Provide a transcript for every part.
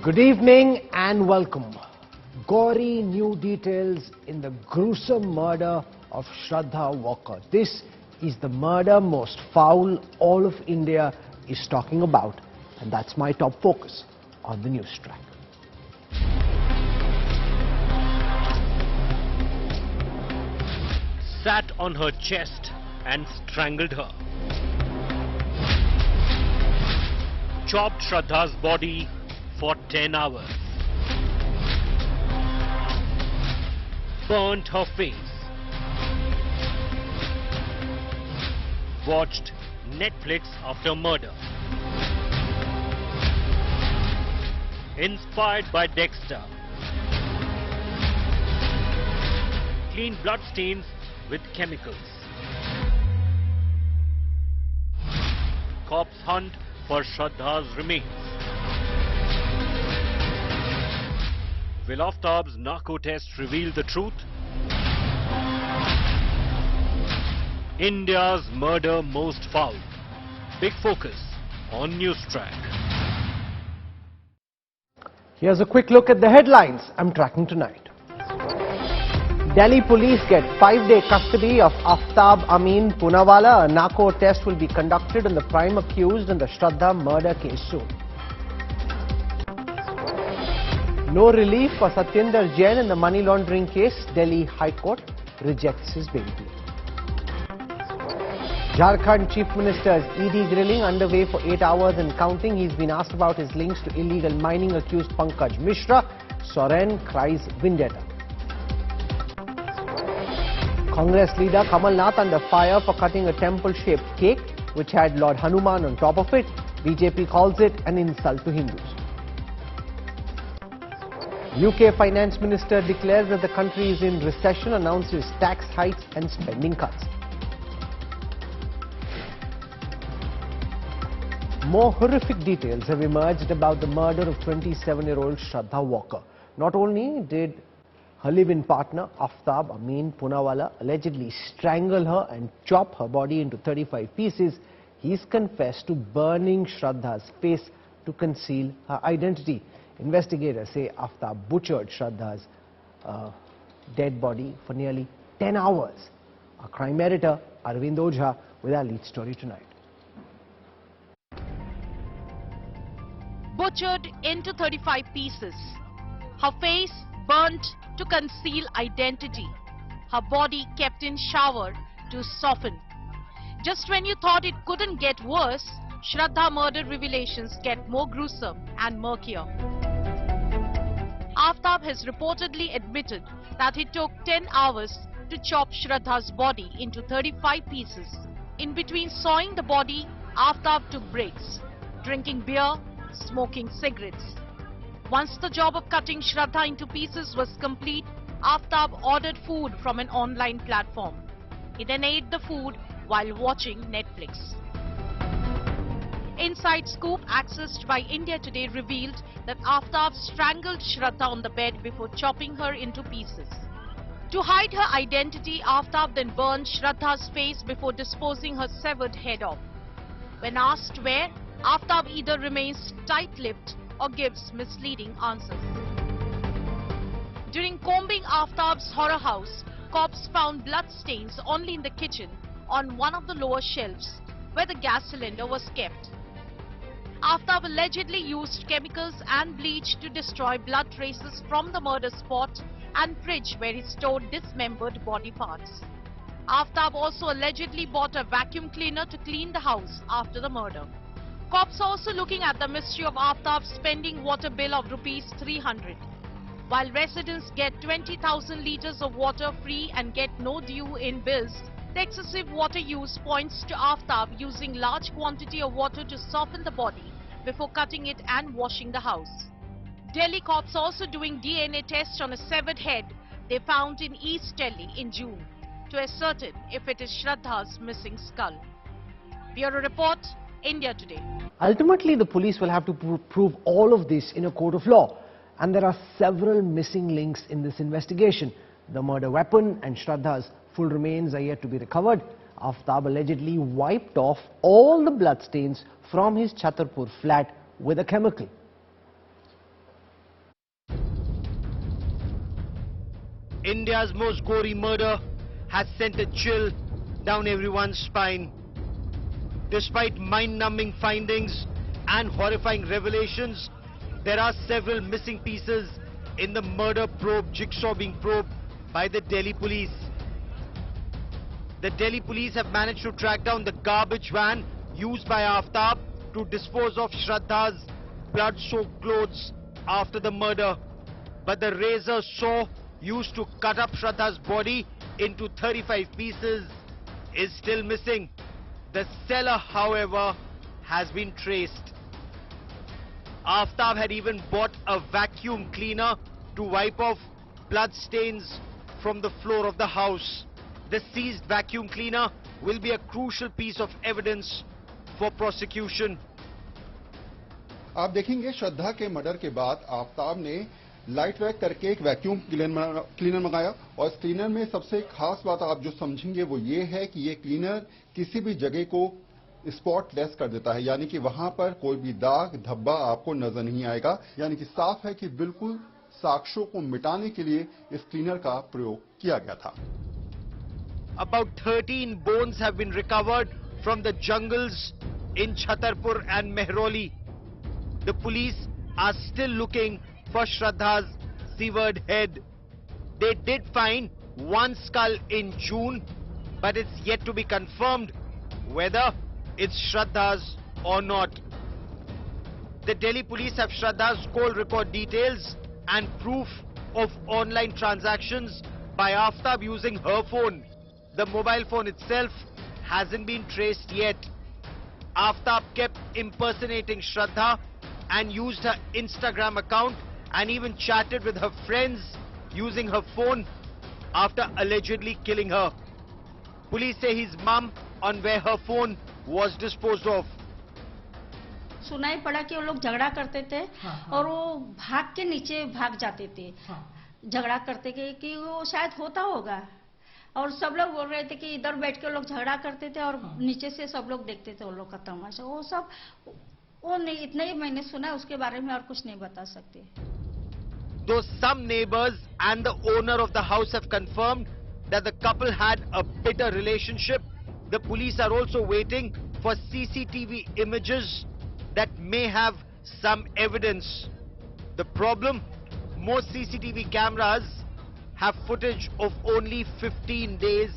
Good evening and welcome. Gory new details in the gruesome murder of Shraddha Walkar. This is the murder most foul all of India is talking about, and that's my top focus on the Newstrack. Sat on her chest and strangled her. Chopped Shraddha's body for 10 hours. Burnt her face. Watched Netflix after murder. Inspired by Dexter. Clean bloodstains with chemicals. Cops hunt for Shraddha's remains. Will Aaftab's narco test reveal the truth? India's murder most foul. Big focus on Newstrack. Here's a quick look at the headlines I'm tracking tonight. Delhi police get 5-day custody of Aftab Poonawala. A narco test will be conducted on the prime accused in the Shraddha Murder Case soon. No relief for Satyendra Jain in the money laundering case. Delhi High Court rejects his bail plea. Jharkhand Chief Minister's ED grilling underway for 8 hours and counting. He's been asked about his links to illegal mining accused Pankaj Mishra. Soren cries vendetta. Congress leader Kamal Nath under fire for cutting a temple-shaped cake which had Lord Hanuman on top of it. BJP calls it an insult to Hindus. UK Finance Minister declares that the country is in recession, announces tax hikes and spending cuts. More horrific details have emerged about the murder of 27-year-old Shraddha Walkar. Not only did her live-in partner Aaftab Poonawala allegedly strangle her and chop her body into 35 pieces, he's confessed to burning Shraddha's face to conceal her identity. Investigators say Aftab butchered Shraddha's dead body for nearly 10 hours. Our crime editor Arvind Ojha with our lead story tonight. Butchered into 35 pieces. Her face burnt to conceal identity. Her body kept in shower to soften. Just when you thought it couldn't get worse, Shraddha murder revelations get more gruesome and murkier. Aaftab has reportedly admitted that it took 10 hours to chop Shraddha's body into 35 pieces. In between sawing the body, Aaftab took breaks, drinking beer, smoking cigarettes. Once the job of cutting Shraddha into pieces was complete, Aaftab ordered food from an online platform. He then ate the food while watching Netflix. Inside scoop accessed by India Today revealed that Aaftab strangled Shraddha on the bed before chopping her into pieces. To hide her identity, Aaftab then burned Shraddha's face before disposing her severed head off. When asked where, Aaftab either remains tight-lipped or gives misleading answers. During combing Aaftab's horror house, cops found bloodstains only in the kitchen on one of the lower shelves where the gas cylinder was kept. Aaftab allegedly used chemicals and bleach to destroy blood traces from the murder spot and fridge where he stored dismembered body parts. Aaftab also allegedly bought a vacuum cleaner to clean the house after the murder. Cops are also looking at the mystery of Aaftab's spending water bill of rupees 300. While residents get 20,000 litres of water free and get no due in bills, the excessive water use points to Aaftab using large quantity of water to soften the body before cutting it and washing the house. Delhi cops are also doing DNA tests on a severed head they found in East Delhi in June to ascertain if it is Shraddha's missing skull. Bureau Report, India Today. Ultimately, the police will have to prove all of this in a court of law. And there are several missing links in this investigation. The murder weapon and Shraddha's full remains are yet to be recovered. Aaftab allegedly wiped off all the bloodstains from his Chhatarpur flat with a chemical. India's most gory murder has sent a chill down everyone's spine. Despite mind-numbing findings and horrifying revelations, there are several missing pieces in the murder probe jigsaw being probed by the Delhi police. The Delhi police have managed to track down the garbage van used by Aaftab to dispose of Shraddha's blood-soaked clothes after the murder. But the razor saw used to cut up Shraddha's body into 35 pieces is still missing. The seller, however, has been traced. Aftab had even bought a vacuum cleaner to wipe off blood stains from the floor of the house. The seized vacuum cleaner will be a crucial piece of evidence for prosecution. आप देखेंगे श्रद्धा के murder के बाद आफ्ताब ने light weight करके एक vacuum cleaner मंगाया और इस क्लीनर में सबसे खास बात आप जो समझेंगे वो ये है कि ये क्लीनर किसी भी जगह को स्पॉटलेस कर देता है, यानी कि वहां पर कोई भी दाग धब्बा आपको नजर नहीं आएगा, यानी कि साफ है कि बिल्कुल साक्ष्यों को मिटाने के लिए इस क्लीनर का प्रयोग किया गया था। About 13 bones have been recovered from the jungles in Chhatarpur and Mehrauli. The police are still looking for Shraddha's severed head. They did find one skull in June, but it's yet to be confirmed whether it's Shraddha's or not. The Delhi police have Shraddha's call record details and proof of online transactions by Aftab using her phone. The mobile phone itself hasn't been traced yet. Aftab kept impersonating Shraddha and used her Instagram account and even chatted with her friends using her phone after allegedly killing her. Police say his mum on where her phone was disposed of. सुनाई पड़ा कि वो लोग झगड़ा करते थे और वो भाग के नीचे भाग जाते थे झगड़ा करते कि वो शायद होता होगा और सब लोग बोल रहे थे कि इधर बैठ के लोग झगड़ा करते थे और नीचे से सब लोग देखते थे वो लोग का तमाशा वो सब वो नहीं इतना ही मैंने सुना उसके बारे में और कुछ नहीं बता सकते. Though some neighbors and the owner of the house have confirmed that the couple had a bitter relationship, the police are also waiting for CCTV images that may have some evidence. The problem? Most CCTV cameras have footage of only 15 days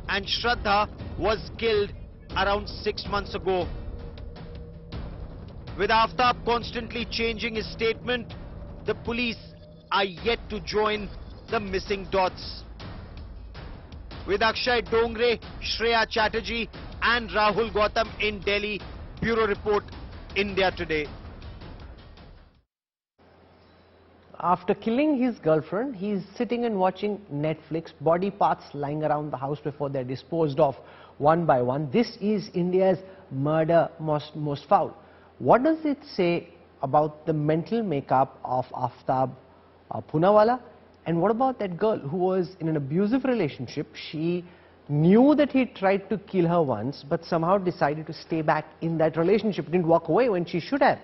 and Shraddha was killed around 6 months ago. With Aftab constantly changing his statement, the police are yet to join the missing dots. With Akshay Dongre, Shreya Chatterjee and Rahul Gautam in Delhi, Bureau Report, India Today. After killing his girlfriend, he's sitting and watching Netflix, body parts lying around the house before they're disposed of one by one. This is India's murder most foul. What does it say about the mental makeup of Aaftab Poonawala? And what about that girl who was in an abusive relationship? She knew that he tried to kill her once, but somehow decided to stay back in that relationship, didn't walk away when she should have.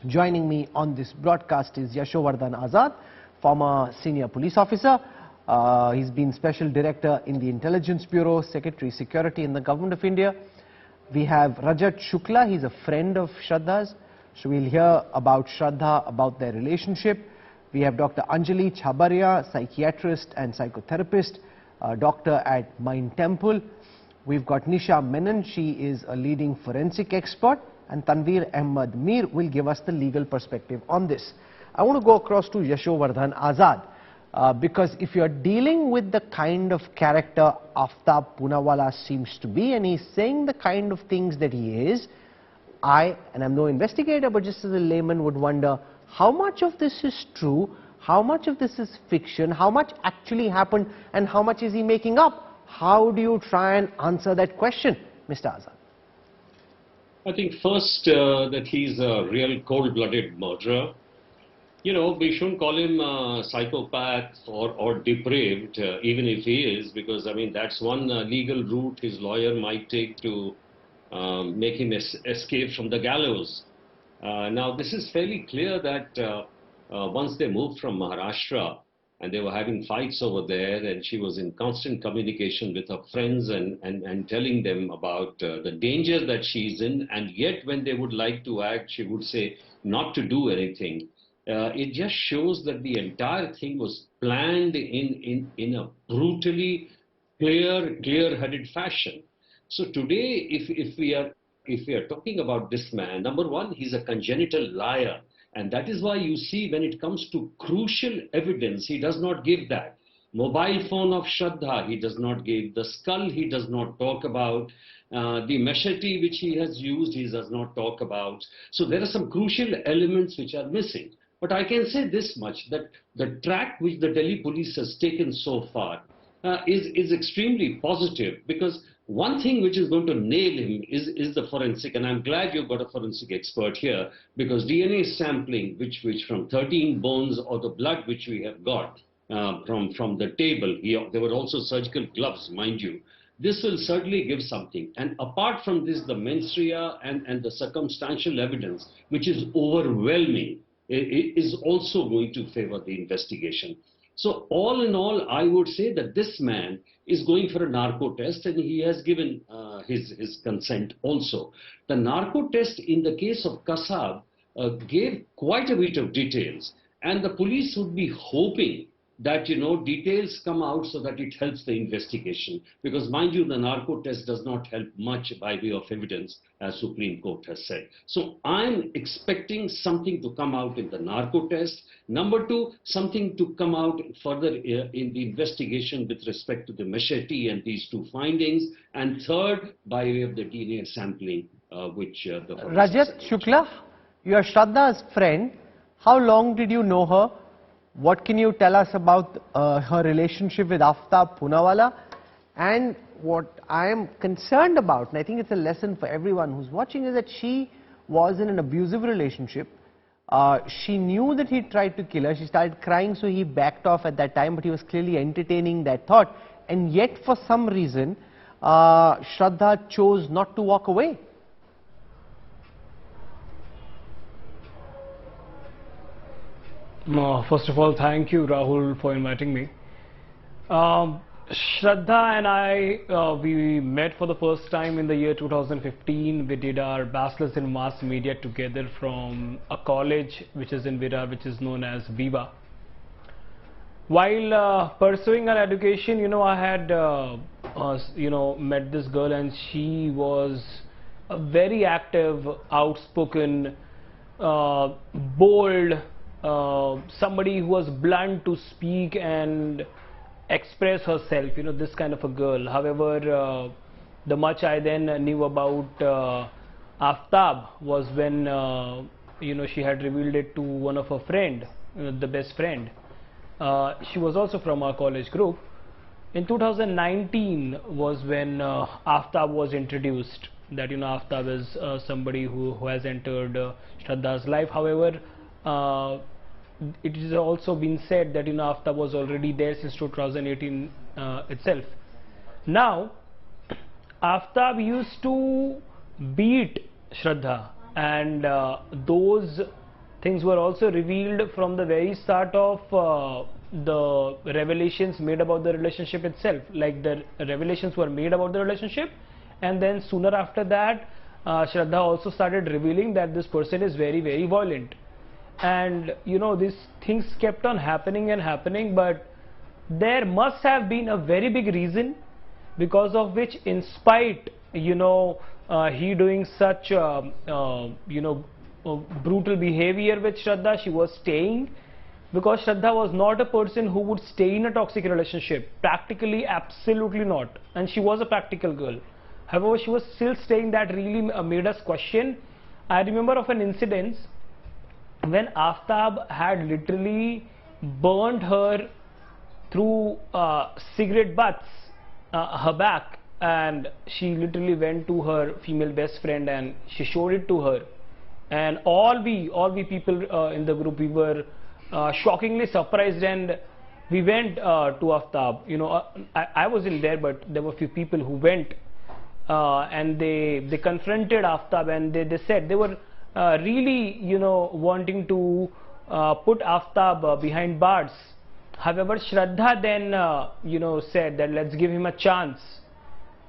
Joining me on this broadcast is Yashovardhan Azad, former senior police officer. He's been Special Director in the Intelligence Bureau, Secretary Security in the Government of India. We have Rajat Shukla, he's a friend of Shraddha's. So we'll hear about Shraddha, about their relationship. We have Dr. Anjali Chhabaria, psychiatrist and psychotherapist, doctor at Mind Temple. We've got Nisha Menon, she is a leading forensic expert. And Tanveer Ahmed Mir will give us the legal perspective on this. I want to go across to Yashovardhan Azad because if you're dealing with the kind of character Aaftab Poonawala seems to be and he's saying the kind of things that he is, and I'm no investigator but just as a layman would wonder how much of this is true, how much of this is fiction, how much actually happened and how much is he making up? How do you try and answer that question, Mr. Azad? I think first that he's a real cold-blooded murderer. You know, we shouldn't call him a psychopath or depraved, even if he is, because, I mean, that's one legal route his lawyer might take to make him escape from the gallows. Now, this is fairly clear that once they moved from Maharashtra, and they were having fights over there, and she was in constant communication with her friends and telling them about the danger that she's in, and yet when they would like to act, she would say not to do anything. It just shows that the entire thing was planned in a brutally clear-headed fashion. So today, if we are talking about this man, number one, he's a congenital liar. And that is why you see when it comes to crucial evidence, he does not give that. Mobile phone of Shraddha, he does not give. The skull, he does not talk about. The machete which he has used, he does not talk about. So there are some crucial elements which are missing. But I can say this much, that the track which the Delhi police has taken so far is extremely positive, because one thing which is going to nail him is the forensic, and I'm glad you've got a forensic expert here, because DNA sampling, which from 13 bones or the blood which we have got from the table, there were also surgical gloves, mind you. This will certainly give something. And apart from this, the mens rea and the circumstantial evidence, which is overwhelming, is also going to favor the investigation. So all in all, I would say that this man is going for a narco test, and he has given his consent also. The narco test in the case of Kasab gave quite a bit of details, and the police would be hoping that, details come out so that it helps the investigation. Because mind you, the narco test does not help much by way of evidence, as Supreme Court has said. So I'm expecting something to come out in the narco test. Number two, something to come out further in the investigation with respect to the machete and these two findings. And third, by way of the DNA sampling, which the... Rajat Shukla, you are Shraddha's friend. How long did you know her? What can you tell us about her relationship with Aaftab Poonawala? And what I am concerned about, and I think it's a lesson for everyone who's watching, is that she was in an abusive relationship. She knew that he tried to kill her. She started crying, so he backed off at that time, but he was clearly entertaining that thought. And yet, for some reason, Shraddha chose not to walk away. First of all, thank you, Rahul, for inviting me. Shraddha and I, we met for the first time in the year 2015. We did our bachelor's in mass media together from a college which is in Virar, which is known as Viva. While pursuing our education, I had, met this girl, and she was a very active, outspoken, bold, somebody who was blunt to speak and express herself, this kind of a girl. However, the much I then knew about Aftab was when, she had revealed it to one of her friend, the best friend. She was also from our college group. In 2019 was when Aftab was introduced, that, Aftab is somebody who has entered Shraddha's life. However, it has also been said that Aftab was already there since 2018 itself. Now, Aftab used to beat Shraddha, and those things were also revealed from the very start of the revelations made about the relationship itself. Like, the revelations were made about the relationship, and then sooner after that, Shraddha also started revealing that this person is very, very violent. And these things kept on happening and happening, but there must have been a very big reason because of which, in spite he doing such brutal behavior with Shraddha, she was staying, because Shraddha was not a person who would stay in a toxic relationship. Practically, absolutely not. And she was a practical girl. However, she was still staying. That really made us question. I remember of an incident when Aftab had literally burned her through cigarette butts, her back, and she literally went to her female best friend and she showed it to her. And all we people in the group, we were shockingly surprised, and we went to Aftab. I wasn't there, but there were a few people who went, and they confronted Aftab, and they said they were really wanting to put Aftab behind bars, However, Shraddha then, said that let's give him a chance.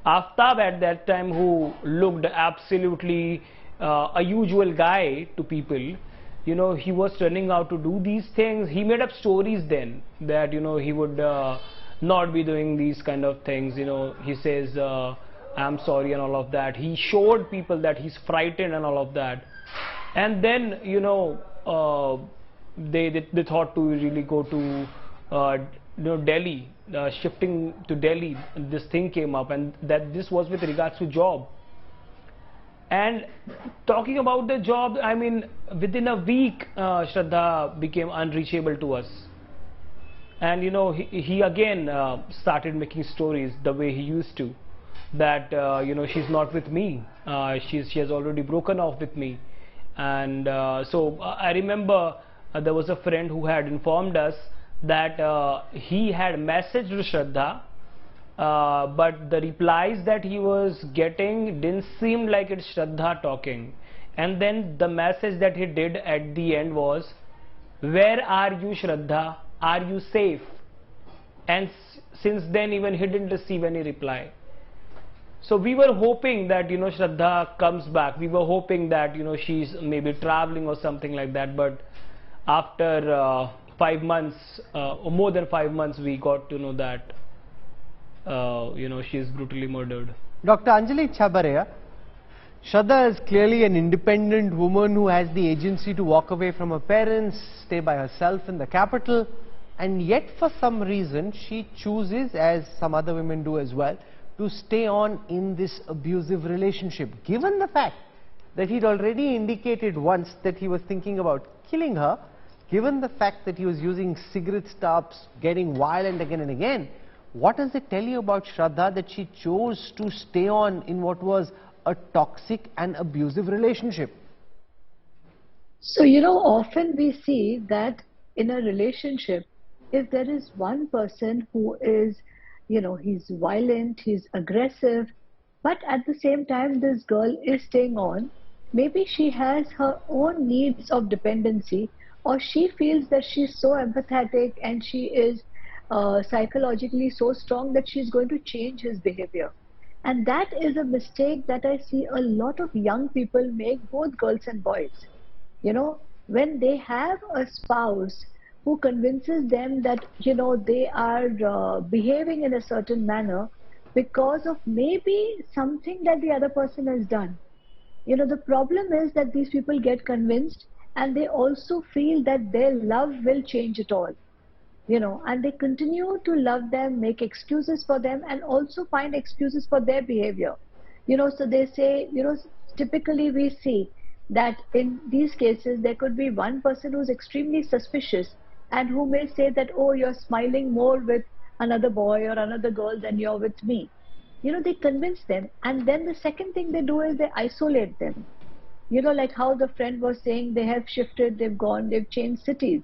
Aftab at that time, who looked absolutely a usual guy to people, he was turning out to do these things. He made up stories then that, he would not be doing these kind of things. He says, I'm sorry and all of that. He showed people that he's frightened and all of that. And then, they thought to really go to Delhi, shifting to Delhi. This thing came up, and that this was with regards to job. And talking about the job, I mean, within a week, Shraddha became unreachable to us. And he again started making stories the way he used to. That she's not with me. She has already broken off with me. And so I remember there was a friend who had informed us that he had messaged Shraddha, but the replies that he was getting didn't seem like it's Shraddha talking. And then the message that he did at the end was, "Where are you, Shraddha? Are you safe?" And since then even he didn't receive any reply. So we were hoping that Shraddha comes back. We were hoping that she's maybe traveling or something like that. But after 5 months or more than 5 months, we got to know that she is brutally murdered. Dr. Anjali Chabaria, Shraddha is clearly an independent woman who has the agency to walk away from her parents, stay by herself in the capital, and yet for some reason she chooses, as some other women do as well, to stay on in this abusive relationship. Given the fact that he'd already indicated once that he was thinking about killing her, given the fact that he was using cigarette stubs, getting violent again and again, what does it tell you about Shraddha that she chose to stay on in what was a toxic and abusive relationship? So, often we see that in a relationship, if there is one person who is, he's violent, he's aggressive, but at the same time this girl is staying on, maybe she has her own needs of dependency, or she feels that she's so empathetic and she is psychologically so strong that she's going to change his behavior. And that is a mistake that I see a lot of young people make, both girls and boys. When they have a spouse who convinces them that, they are behaving in a certain manner because of maybe something that the other person has done. The problem is that these people get convinced and they also feel that their love will change it all. And they continue to love them, make excuses for them, and also find excuses for their behavior. So they say, typically we see that in these cases, there could be one person who's extremely suspicious and who may say that, oh, you're smiling more with another boy or another girl than you're with me. They convince them. And then the second thing they do is they isolate them. Like how the friend was saying, they have shifted, they've gone, they've changed cities.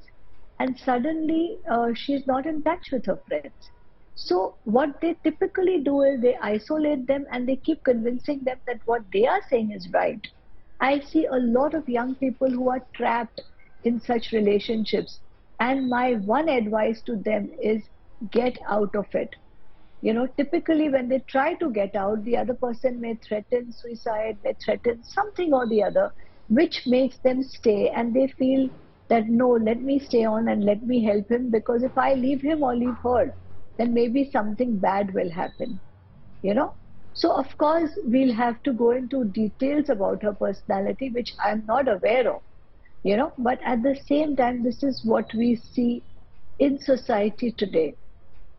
And suddenly she's not in touch with her friends. So what they typically do is they isolate them and they keep convincing them that what they are saying is right. I see a lot of young people who are trapped in such relationships. And my one advice to them is get out of it. Typically when they try to get out, the other person may threaten suicide, may threaten something or the other, which makes them stay, and they feel that no, let me stay on and let me help him, because if I leave him or leave her, then maybe something bad will happen. So of course we'll have to go into details about her personality, which I'm not aware of. But at the same time, this is what we see in society today,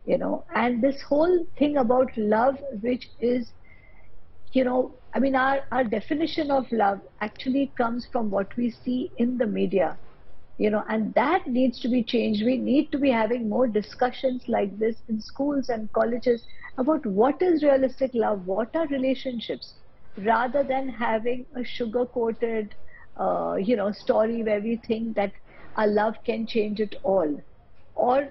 and this whole thing about love, which is, I mean, our definition of love actually comes from what we see in the media, and that needs to be changed. We need to be having more discussions like this in schools and colleges about what is realistic love, what are relationships, rather than having a sugar-coated story where we think that our love can change it all, or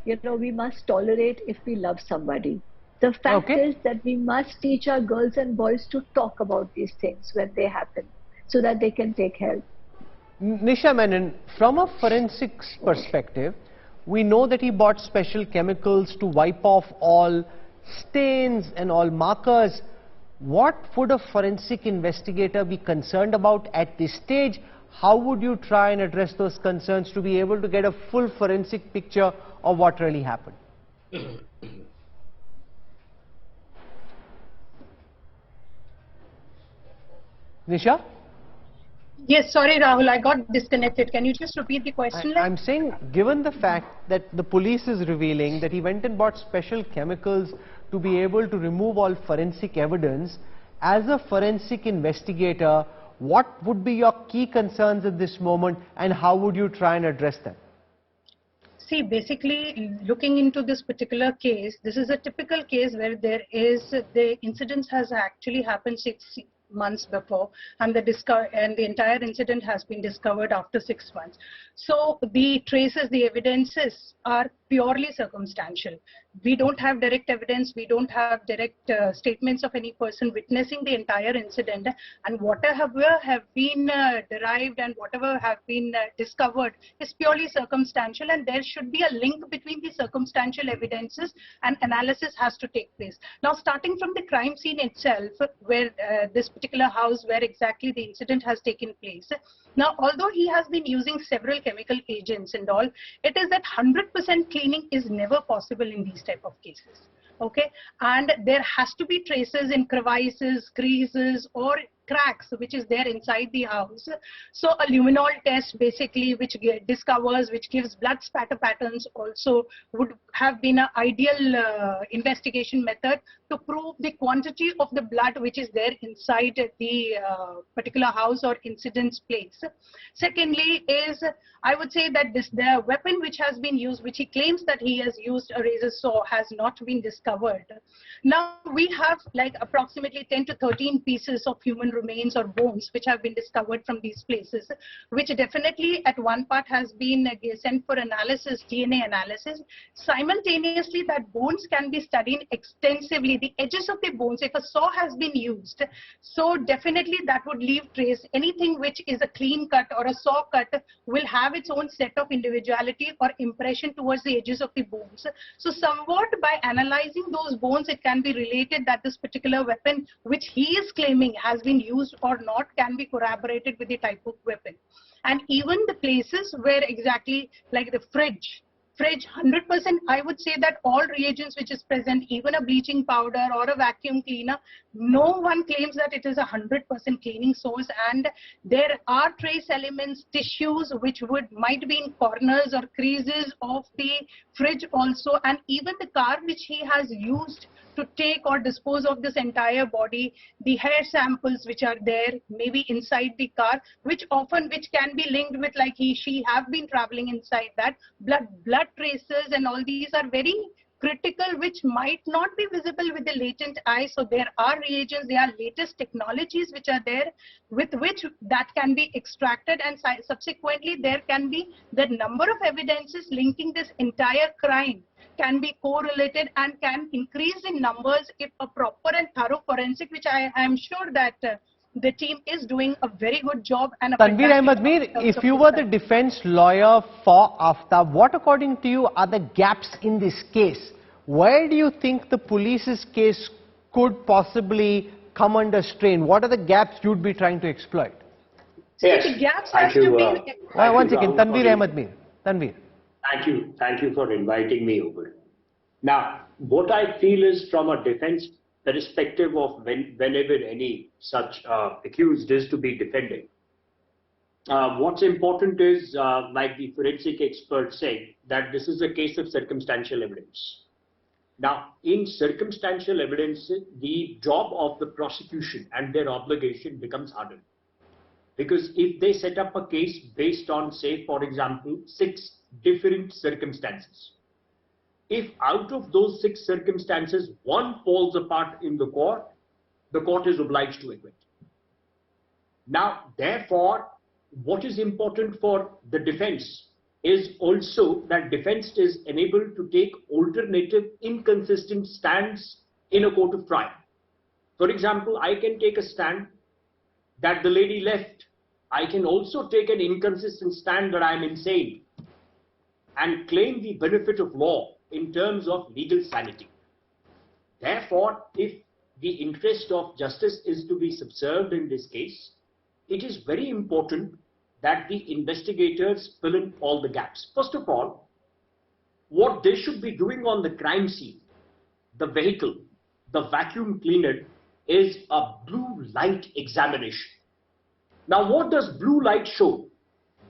we must tolerate if we love somebody. The fact is that we must teach our girls and boys to talk about these things when they happen, so that they can take help. Nisha Menon, from a forensics perspective, We know that he bought special chemicals to wipe off all stains and all markers. What would a forensic investigator be concerned about at this stage? How would you try and address those concerns to be able to get a full forensic picture of what really happened? Nisha? Yes, sorry Rahul, I got disconnected. Can you just repeat the question? I'm saying, given the fact that the police is revealing that he went and bought special chemicals to be able to remove all forensic evidence, as a forensic investigator, what would be your key concerns at this moment and how would you try and address them? See, basically, looking into this particular case, this is a typical case where the incident has actually happened 6 months before, and the entire incident has been discovered after 6 months. So the traces, the evidences are purely circumstantial. We don't have direct evidence, we don't have direct statements of any person witnessing the entire incident, and whatever have been derived and whatever have been discovered is purely circumstantial, and there should be a link between the circumstantial evidences and analysis has to take place. Now, starting from the crime scene itself, where this particular house where exactly the incident has taken place. Now, although he has been using several chemical agents and all, it is that 100% cleaning is never possible in these type of cases. Okay, and there has to be traces in crevices, creases, or cracks which is there inside the house. So a luminol test basically which gives blood spatter patterns also would have been an ideal investigation method to prove the quantity of the blood which is there inside the particular house or incident's place. Secondly is, I would say that the weapon which has been used, which he claims that he has used, a razor saw, has not been discovered. Now we have like approximately 10 to 13 pieces of human remains or bones which have been discovered from these places, which definitely at one part has been sent for analysis, DNA analysis. Simultaneously, that bones can be studied extensively, the edges of the bones, if a saw has been used. So definitely that would leave trace. Anything which is a clean cut or a saw cut will have its own set of individuality or impression towards the edges of the bones. So somewhat by analyzing those bones, it can be related that this particular weapon which he is claiming has been used or not can be corroborated with the type of weapon. And even the places where exactly, like the fridge, 100%, I would say that all reagents which is present, even a bleaching powder or a vacuum cleaner, no one claims that it is 100% cleaning source, and there are trace elements, tissues which might be in corners or creases of the fridge also, and even the car which he has used to take or dispose of this entire body, the hair samples which are there, maybe inside the car, which can be linked with like she have been traveling inside that, blood traces and all these are very critical, which might not be visible with the latent eye. So there are reagents, there are latest technologies which are there with which that can be extracted, and subsequently there can be the number of evidences linking this entire crime can be correlated and can increase in numbers if a proper and thorough forensic, which I am sure that the team is doing a very good job. And Tanveer Ahmed Mir, if you were the defense lawyer for Aaftab, what according to you are the gaps in this case? Where do you think the police's case could possibly come under strain? What are the gaps you'd be trying to exploit? Yes. The gaps have to be... One second, Tanveer Ahmed Mir. Tanveer. Thank you for inviting me over. Now, what I feel is from a defense perspective of whenever any such accused is to be defended, what's important is, like the forensic expert said, that this is a case of circumstantial evidence. Now, in circumstantial evidence, the job of the prosecution and their obligation becomes harder. Because if they set up a case based on, say, for example, 6 different circumstances, if out of those 6 circumstances, one falls apart in the court is obliged to acquit. Now, therefore, what is important for the defense is also that defense is enabled to take alternative, inconsistent stands in a court of trial. For example, I can take a stand that the lady left. I can also take an inconsistent stand that I am insane. and claim the benefit of law in terms of legal sanity. Therefore, if the interest of justice is to be subserved in this case, it is very important that the investigators fill in all the gaps. First of all, what they should be doing on the crime scene, the vehicle, the vacuum cleaner, is a blue light examination. Now, what does blue light show?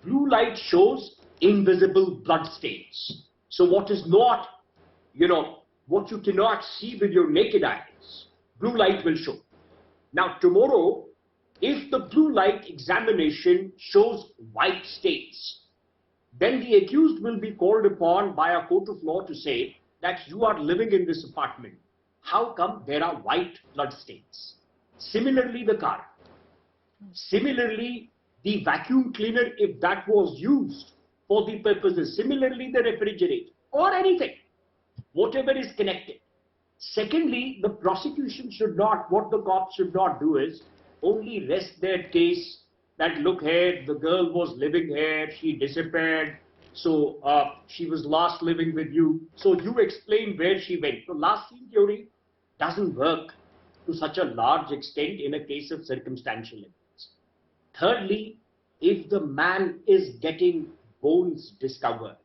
Blue light shows invisible blood stains. So what is not, what you cannot see with your naked eyes, blue light will show. Now, tomorrow, if the blue light examination shows white stains, then the accused will be called upon by a court of law to say that you are living in this apartment. How come there are white blood stains? Similarly, the car. Similarly, the vacuum cleaner, if that was used for the purposes. Similarly, the refrigerator or anything, whatever is connected. Secondly, the prosecution should not, what the cops should not do is only rest their case that, look here, the girl was living here, she disappeared, so she was last living with you, so you explain where she went. So last scene theory doesn't work to such a large extent in a case of circumstantial evidence. Thirdly, if the man is getting bones discovered,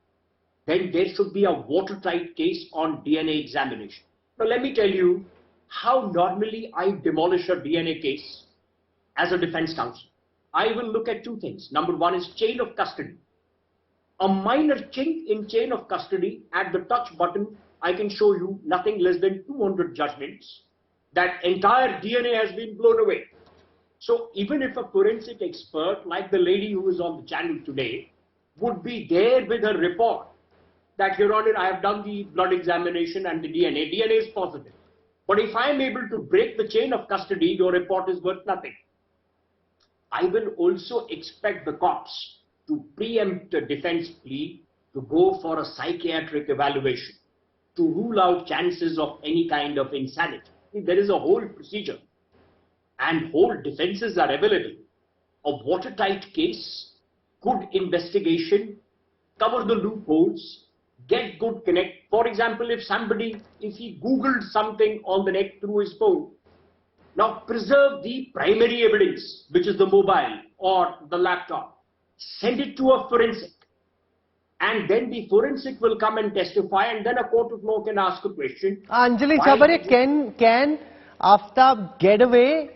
then there should be a watertight case on DNA examination. Now let me tell you how normally I demolish a DNA case as a defense counsel. I will look at two things. Number one is chain of custody. A minor chink in chain of custody, at the touch button, I can show you nothing less than 200 judgments. That entire DNA has been blown away. So even if a forensic expert like the lady who is on the channel today would be there with her report that, Your Honor, I have done the blood examination and the DNA is positive. But if I am able to break the chain of custody, your report is worth nothing. I will also expect the cops to preempt a defense plea to go for a psychiatric evaluation, to rule out chances of any kind of insanity. There is a whole procedure and whole defenses are available. A watertight case, good investigation, cover the loopholes, get good connect. For example, if he Googled something on the net through his phone, now preserve the primary evidence, which is the mobile or the laptop. Send it to a forensic. And then the forensic will come and testify, and then a court of law can ask a question. Anjali Chabare, can Aaftab get away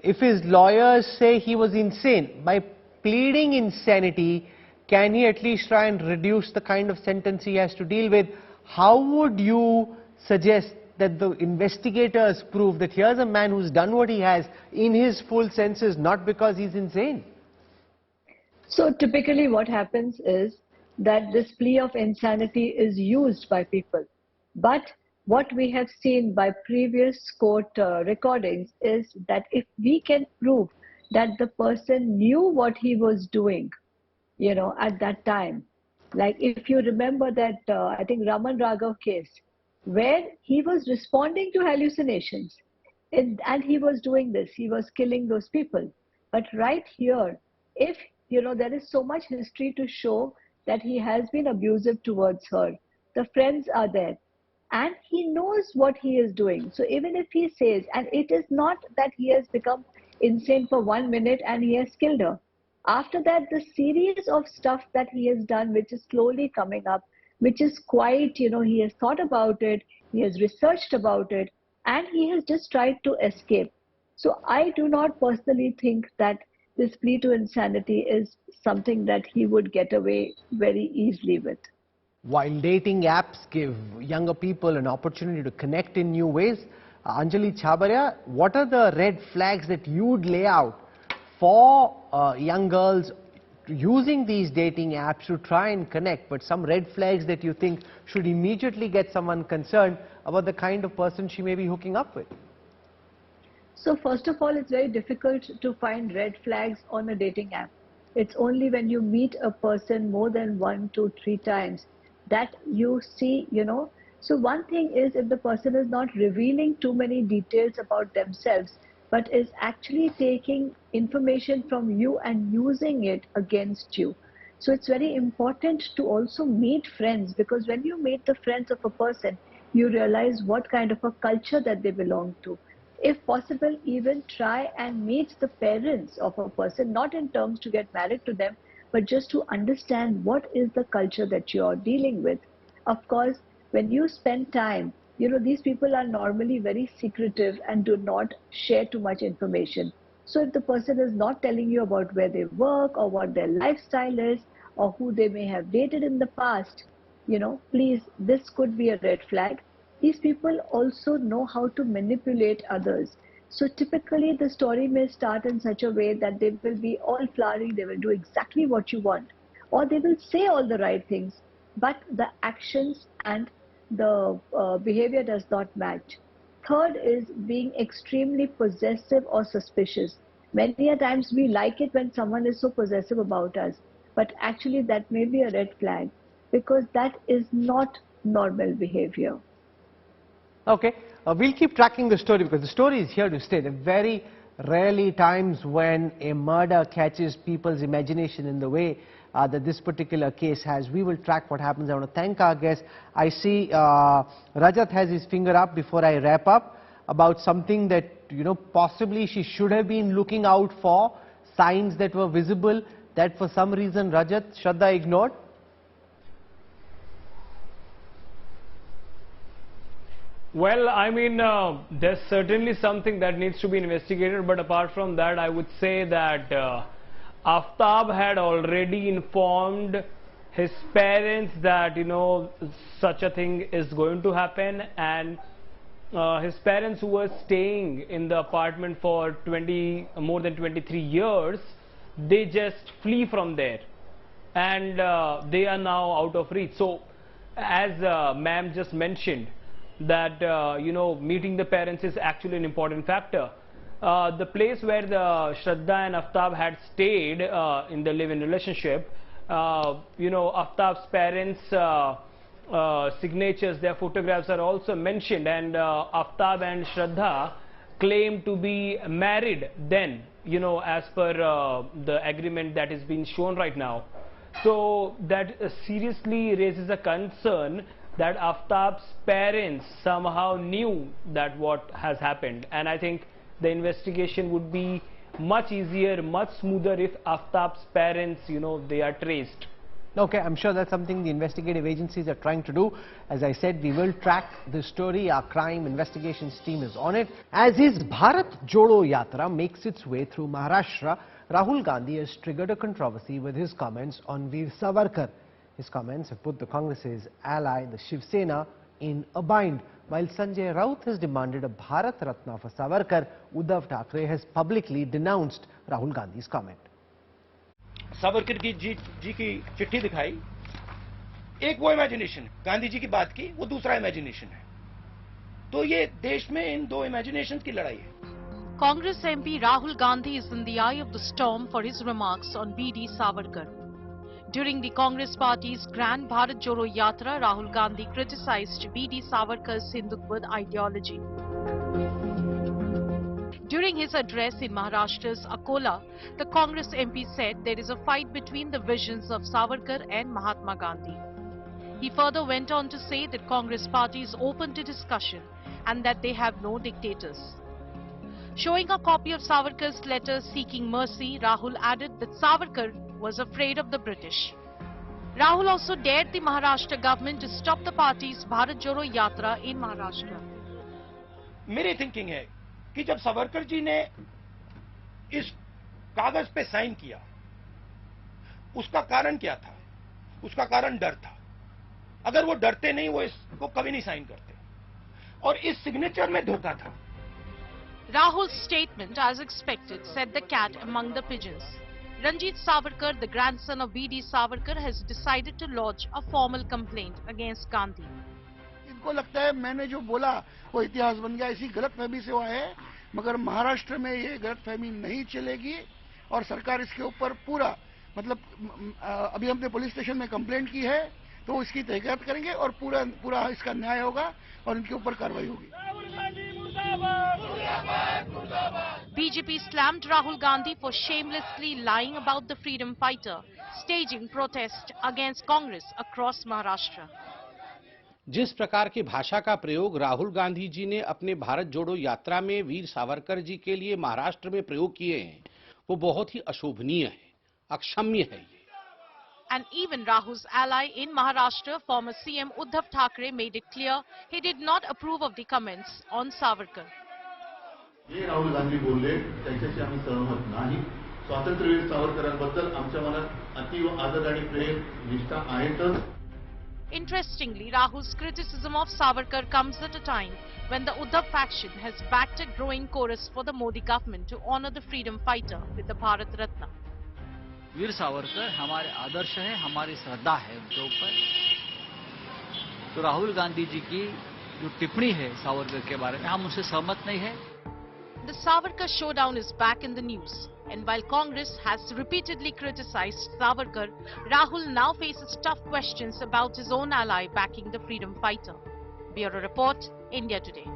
if his lawyers say he was insane? By pleading insanity, can he at least try and reduce the kind of sentence he has to deal with? How would you suggest that the investigators prove that here's a man who's done what he has in his full senses, not because he's insane? So typically what happens is that this plea of insanity is used by people. But what we have seen by previous court recordings is that if we can prove that the person knew what he was doing, at that time, like if you remember that, I think Raman Raghav case, where he was responding to hallucinations, and he was doing this, he was killing those people. But right here, if there is so much history to show that he has been abusive towards her, the friends are there, and he knows what he is doing. So even if he says, and it is not that he has become insane for 1 minute and he has killed her. After that, the series of stuff that he has done, which is slowly coming up, which is quite, he has thought about it, he has researched about it, and he has just tried to escape. So I do not personally think that this plea to insanity is something that he would get away very easily with. While dating apps give younger people an opportunity to connect in new ways, Anjali Chabare, what are the red flags that you'd lay out for young girls using these dating apps to try and connect, but some red flags that you think should immediately get someone concerned about the kind of person she may be hooking up with? So first of all, it's very difficult to find red flags on a dating app. It's only when you meet a person more than 1, 2, 3 times that you see, So one thing is, if the person is not revealing too many details about themselves, but is actually taking information from you and using it against you. So it's very important to also meet friends, because when you meet the friends of a person, you realize what kind of a culture that they belong to. If possible, even try and meet the parents of a person, not in terms to get married to them, but just to understand what is the culture that you're dealing with. Of course, when you spend time, these people are normally very secretive and do not share too much information. So if the person is not telling you about where they work or what their lifestyle is or who they may have dated in the past, please, this could be a red flag. These people also know how to manipulate others. So typically the story may start in such a way that they will be all flowery, they will do exactly what you want, or they will say all the right things, but the actions and the behavior does not match. Third is being extremely possessive or suspicious. Many a times we like it when someone is so possessive about us, but actually that may be a red flag, because that is not normal behavior. Okay, we'll keep tracking the story because the story is here to stay. There are very rarely times when a murder catches people's imagination in the way that this particular case has. We will track what happens. I want to thank our guests. I see Rajat has his finger up before I wrap up about something that, possibly she should have been looking out for, signs that were visible that for some reason Rajat, Shraddha ignored. Well, I mean, there's certainly something that needs to be investigated, but apart from that, I would say that Aftab had already informed his parents that, such a thing is going to happen, and his parents, who were staying in the apartment for more than 23 years, they just flee from there, and they are now out of reach. So, as ma'am just mentioned, that meeting the parents is actually an important factor. The place where the Shraddha and Aftab had stayed in the live-in relationship, Aftab's parents' signatures, their photographs are also mentioned, and Aftab and Shraddha claim to be married then, as per the agreement that is being shown right now. So that seriously raises a concern that Aftab's parents somehow knew that what has happened, and I think the investigation would be much easier, much smoother if Aftab's parents, they are traced. Okay, I'm sure that's something the investigative agencies are trying to do. As I said, we will track the story. Our crime investigations team is on it. As his Bharat Jodo Yatra makes its way through Maharashtra, Rahul Gandhi has triggered a controversy with his comments on Veer Savarkar. His comments have put the Congress's ally, the Shiv Sena, in a bind. While Sanjay Raut has demanded a Bharat Ratna for Savarkar, Uddhav Thackeray has publicly denounced Rahul Gandhi's comment. Savarkar की जी की चिट्ठी दिखाई, एक वो imagination है, गांधी जी की बात की वो दूसरा इमेजिनेशन है, तो ये देश में इन दो इमेजिनेशंस की लड़ाई है. Congress MP Rahul Gandhi is in the eye of the storm for his remarks on B.D. Savarkar. During the Congress party's Grand Bharat Jodo Yatra, Rahul Gandhi criticized B.D. Savarkar's Hindutva ideology. During his address in Maharashtra's Akola, the Congress MP said there is a fight between the visions of Savarkar and Mahatma Gandhi. He further went on to say that Congress party is open to discussion and that they have no dictators. Showing a copy of Savarkar's letter seeking mercy, Rahul added that Savarkar was afraid of the British. Rahul also dared the Maharashtra government to stop the party's Bharat Jodo Yatra in Maharashtra. मेरी thinking है कि जब सावरकर जी ने इस कागज पे sign किया, उसका कारण क्या था? उसका कारण डर था. अगर वो डरते नहीं, वो इसको कभी नहीं साइन करते. और इस सिग्नेचर में धोखा था. Rahul's statement, as expected, set the cat among the pigeons. Ranjit Savarkar, the grandson of B.D. Savarkar, has decided to lodge a formal complaint against Gandhi. इनको लगता है मैंने जो बोला वो इतिहास बन गया, इसी गलतफहमी से हुआ है, मगर महाराष्ट्र में ये गलतफहमी नहीं चलेगी और सरकार इसके ऊपर पूरा मतलब अभी हमने पुलिस स्टेशन में कंप्लेंट की है, तो इसकी तहकीकात करेंगे और पूरा इसका न्याय होगा और इनके ऊपर कार्रवाई होगी. BJP slammed Rahul Gandhi for shamelessly lying about the freedom fighter, staging protest against Congress across Maharashtra. जिस प्रकार की भाषा का प्रयोग राहुल गांधी जी ने अपने भारत जोड़ो यात्रा में वीर सावरकर जी के लिए महाराष्ट्र में प्रयोग किए हैं, वो बहुत ही अशोभनीय है, अक्षम्य है। And even Rahul's ally in Maharashtra, former CM Uddhav Thackeray, made it clear he did not approve of the comments on Savarkar. जे राहुल गांधी बोलले त्याच्याशी आम्ही सहमत नाही. स्वातंत्र्यवीर सावरकरांबद्दल आमच्या मनात अतीव आदर आणि प्रेम निष्ठा आहेतच. Interestingly, Rahul's criticism of Savarkar comes at a time when the Uddhav faction has backed a growing chorus for the Modi government to honor the freedom fighter with the Bharat Ratna. Veer Savarkar हमारे आदर्श है, हमारी श्रद्धा है उनके ऊपर। तो राहुल गांधी जी की जो टिप्पणी है सावरकर के बारे में, हम उनसे सहमत नहीं है। The Savarkar showdown is back in the news, and while Congress has repeatedly criticized Savarkar, Rahul now faces tough questions about his own ally backing the freedom fighter. Bureau Report, India Today.